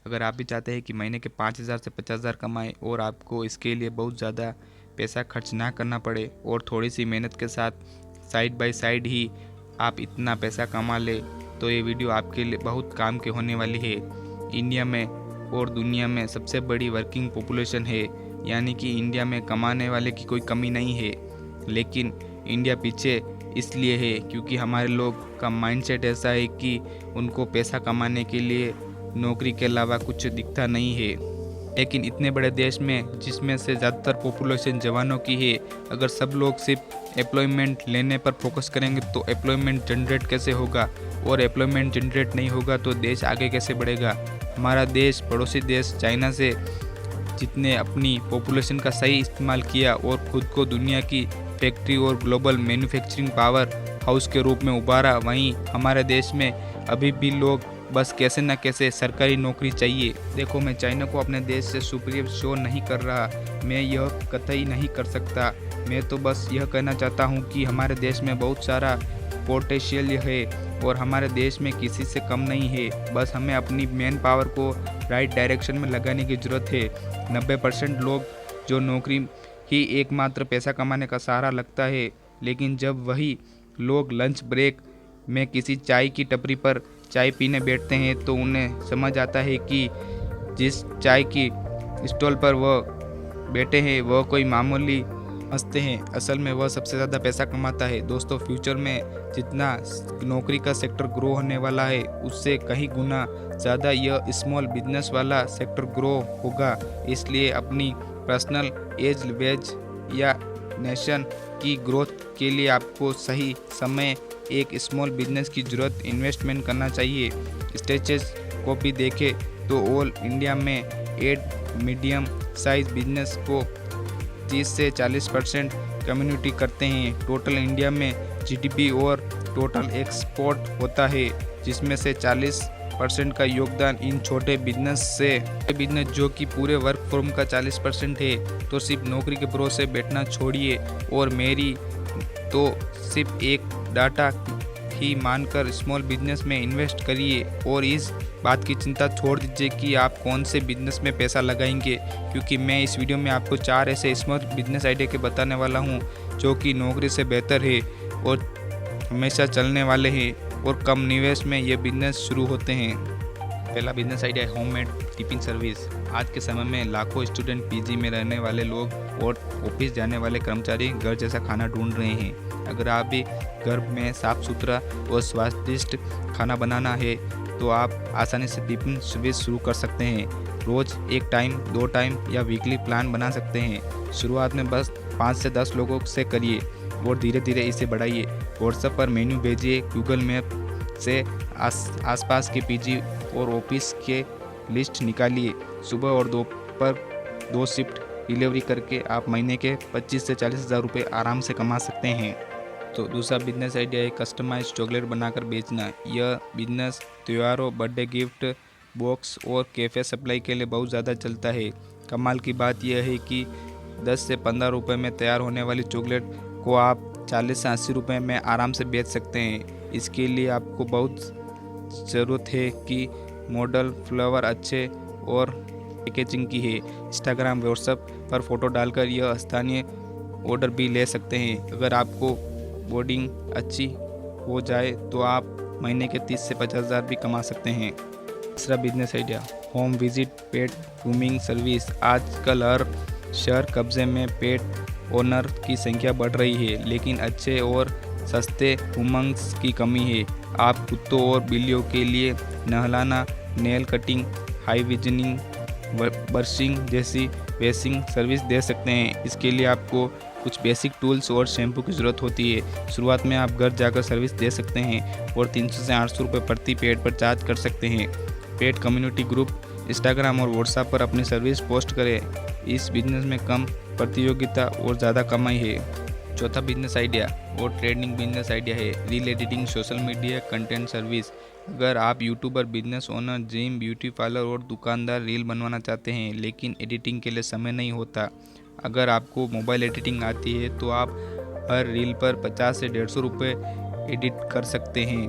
अगर आप भी चाहते हैं कि महीने के 5,000 से 50,000 कमाएं और आपको इसके लिए बहुत ज़्यादा पैसा खर्च ना करना पड़े और थोड़ी सी मेहनत के साथ साइड बाय साइड ही आप इतना पैसा कमा ले, तो ये वीडियो आपके लिए बहुत काम के होने वाली है। इंडिया में और दुनिया में सबसे बड़ी वर्किंग पॉपुलेशन है, यानी कि इंडिया में कमाने वाले की कोई कमी नहीं है। लेकिन इंडिया पीछे इसलिए है क्योंकि हमारे लोग का माइंडसेट ऐसा है कि उनको पैसा कमाने के लिए नौकरी के अलावा कुछ दिखता नहीं है। लेकिन इतने बड़े देश में जिसमें से ज़्यादातर पॉपुलेशन जवानों की है, अगर सब लोग सिर्फ एम्प्लॉयमेंट लेने पर फोकस करेंगे तो एम्प्लॉयमेंट जनरेट कैसे होगा, और एम्प्लॉयमेंट जनरेट नहीं होगा तो देश आगे कैसे बढ़ेगा। हमारा देश पड़ोसी देश चाइना से जितने अपनी पॉपुलेशन का सही इस्तेमाल किया और खुद को दुनिया की फैक्ट्री और ग्लोबल मैन्युफैक्चरिंग पावर हाउस के रूप में उभारा, वहीं हमारे देश में अभी भी लोग बस कैसे न कैसे सरकारी नौकरी चाहिए। देखो, मैं चाइना को अपने देश से सुपीरियर शो नहीं कर रहा, मैं यह कतई नहीं कर सकता। मैं तो बस यह कहना चाहता हूँ कि हमारे देश में बहुत सारा पोटेंशियल है और हमारे देश में किसी से कम नहीं है। बस हमें अपनी मैन पावर को राइट डायरेक्शन में लगाने की ज़रूरत है। 90% लोग जो नौकरी ही एकमात्र पैसा कमाने का सहारा लगता है, लेकिन जब वही लोग लंच ब्रेक में किसी चाय की टपरी पर चाय पीने बैठते हैं तो उन्हें समझ आता है कि जिस चाय की स्टॉल पर वह बैठे हैं वह कोई मामूली हंसते हैं, असल में वह सबसे ज़्यादा पैसा कमाता है। दोस्तों, फ्यूचर में जितना नौकरी का सेक्टर ग्रो होने वाला है उससे कहीं गुना ज़्यादा यह स्मॉल बिजनेस वाला सेक्टर ग्रो होगा। इसलिए अपनी पर्सनल एज वेज या नेशन की ग्रोथ के लिए आपको सही समय एक स्मॉल बिजनेस की ज़रूरत इन्वेस्टमेंट करना चाहिए। स्टेचेस को भी देखें तो ऑल इंडिया में 8 मीडियम साइज बिजनेस को 30 से 40% कम्युनिटी करते हैं। टोटल इंडिया में जीडीपी और टोटल एक्सपोर्ट होता है, जिसमें से 40% का योगदान इन छोटे बिजनेस से। बिजनेस जो कि पूरे वर्क फ्रॉम का 40% है, तो सिर्फ नौकरी के भरोसे बैठना छोड़िए और मेरी तो सिर्फ एक डाटा ही मानकर स्मॉल बिजनेस में इन्वेस्ट करिए और इस बात की चिंता छोड़ दीजिए कि आप कौन से बिजनेस में पैसा लगाएंगे, क्योंकि मैं इस वीडियो में आपको 4 ऐसे स्मॉल बिजनेस आइडिया के बताने वाला हूं जो कि नौकरी से बेहतर है और हमेशा चलने वाले हैं और कम निवेश में ये बिजनेस शुरू होते हैं। पहला बिजनेस आइडिया है होममेड टिफिन सर्विस। आज के समय में लाखों स्टूडेंट पीजी में रहने वाले लोग और ऑफिस जाने वाले कर्मचारी घर जैसा खाना ढूंढ रहे हैं। अगर आप भी घर में साफ सुथरा और स्वादिष्ट खाना बनाना है तो आप आसानी से टिफिन सर्विस शुरू कर सकते हैं। रोज़ 1 टाइम 2 टाइम या वीकली प्लान बना सकते हैं। शुरुआत में बस 5 से 10 लोगों से करिए और धीरे धीरे इसे बढ़ाइए। व्हाट्सएप पर मेन्यू भेजिए, गूगल मैप से आसपास के पीजी और ऑफिस के लिस्ट निकालिए। सुबह और दोपहर 2 शिफ्ट डिलीवरी करके आप महीने के 25 से 40 हज़ार रुपये आराम से कमा सकते हैं। तो दूसरा बिजनेस आइडिया है कस्टमाइज चॉकलेट बनाकर बेचना। यह बिजनेस त्योहारों, बर्थडे गिफ्ट बॉक्स और कैफ़े सप्लाई के लिए बहुत ज़्यादा चलता है। कमाल की बात यह है कि 10 से 15 रुपये में तैयार होने वाली चॉकलेट को आप 40 से 80 रुपये में आराम से बेच सकते हैं। इसके लिए आपको बहुत ज़रूरत है कि मॉडल, फ्लेवर अच्छे और पैकेजिंग की है। इंस्टाग्राम, व्हाट्सएप पर फ़ोटो डालकर यह स्थानीय ऑर्डर भी ले सकते हैं। अगर आपको बोर्डिंग अच्छी हो जाए तो आप महीने के 30 से 50 हज़ार भी कमा सकते हैं। तीसरा बिजनेस आइडिया होम विजिट पेट ग्रूमिंग सर्विस। आजकल हर शहर कब्जे में पेट ओनर की संख्या बढ़ रही है, लेकिन अच्छे और सस्ते उमंग्स की कमी है। आप कुत्तों और बिल्लियों के लिए नहलाना, नेल कटिंग, हाइजीनिंग, ब्रशिंग जैसी बेसिंग सर्विस दे सकते हैं। इसके लिए आपको कुछ बेसिक टूल्स और शैम्पू की ज़रूरत होती है। शुरुआत में आप घर जाकर सर्विस दे सकते हैं और 300 से 800 रुपये प्रति पेट पर चार्ज कर सकते हैं। पेट कम्युनिटी ग्रुप, इंस्टाग्राम और व्हाट्सएप पर अपनी सर्विस पोस्ट करें। इस बिजनेस में कम प्रतियोगिता और ज़्यादा कमाई है। चौथा बिजनेस आइडिया और ट्रेडिंग बिजनेस आइडिया है reel editing social media content service. अगर आप YouTuber, business owner, gym, beauty parlour और दुकानदार रील बनवाना चाहते हैं लेकिन एडिटिंग के लिए समय नहीं होता, अगर आपको मोबाइल एडिटिंग आती है तो आप हर रील पर 50 से 150 रुपये एडिट कर सकते हैं।